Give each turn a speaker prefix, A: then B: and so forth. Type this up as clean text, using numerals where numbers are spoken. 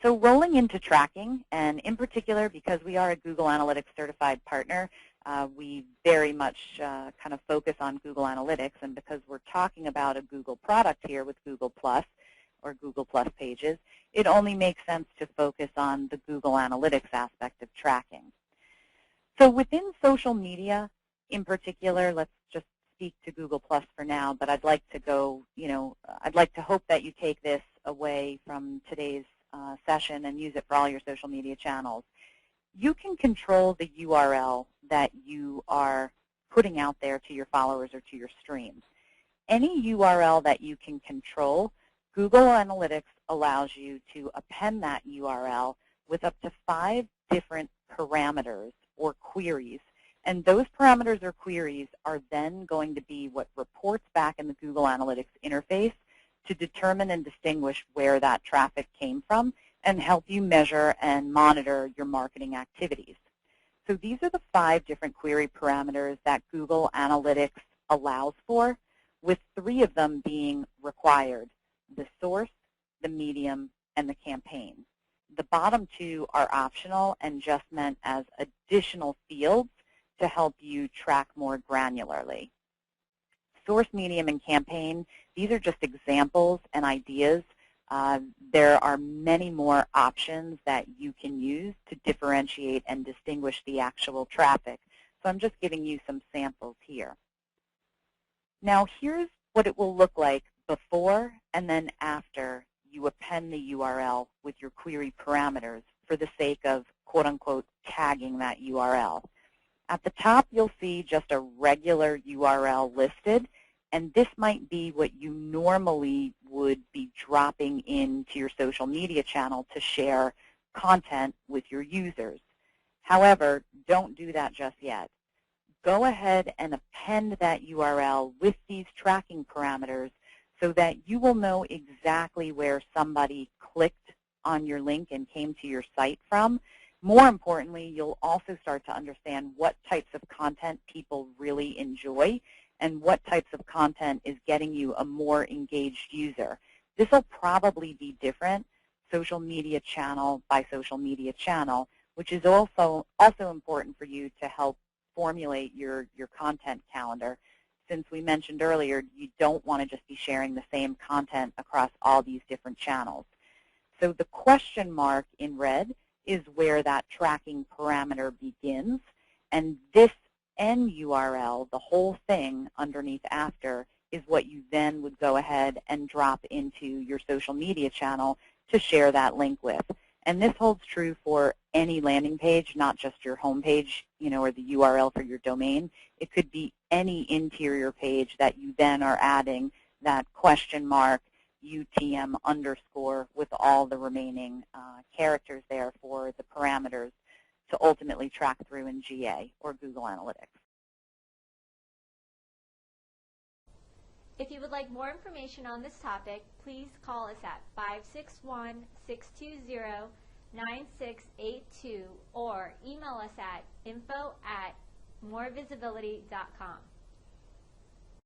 A: So rolling into tracking, and in particular because we are a Google Analytics certified partner, we very much kind of focus on Google Analytics, and because we're talking about a Google product here with Google Plus or Google Plus pages, it only makes sense to focus on the Google Analytics aspect of tracking. So within social media in particular, let's just speak to Google Plus for now, but I'd like to go, I'd like to hope that you take this away from today's session and use it for all your social media channels. You can control the URL that you are putting out there to your followers or to your streams. Any URL that you can control, Google Analytics allows you to append that URL with up to 5 different parameters or queries. And those parameters or queries are then going to be what reports back in the Google Analytics interface to determine and distinguish where that traffic came from and help you measure and monitor your marketing activities. So these are the 5 different query parameters that Google Analytics allows for, with 3 of them being required: the source, the medium, and the campaign. The bottom 2 are optional and just meant as additional fields to help you track more granularly. Source, medium, and campaign, these are just examples and ideas. There are many more options that you can use to differentiate and distinguish the actual traffic. So I'm just giving you some samples here. Now here's what it will look like before and then after you append the URL with your query parameters for the sake of quote-unquote tagging that URL. At the top, you'll see just a regular URL listed, and this might be what you normally would be dropping into your social media channel to share content with your users. However, don't do that just yet. Go ahead and append that URL with these tracking parameters so that you will know exactly where somebody clicked on your link and came to your site from. More importantly, you'll also start to understand what types of content people really enjoy and what types of content is getting you a more engaged user. This will probably be different social media channel by social media channel, which is also important for you to help formulate your content calendar. Since we mentioned earlier, you don't want to just be sharing the same content across all these different channels. So the question mark in red is where that tracking parameter begins, and this end URL, the whole thing underneath after, is what you then would go ahead and drop into your social media channel to share that link with. And this holds true for any landing page, not just your home page, or the URL for your domain. It could be any interior page that you then are adding that question mark UTM underscore with all the remaining characters there for the parameters to ultimately track through in GA or Google Analytics.
B: If you would like more information on this topic, please call us at 561-620-9682 or email us at info@morevisibility.com.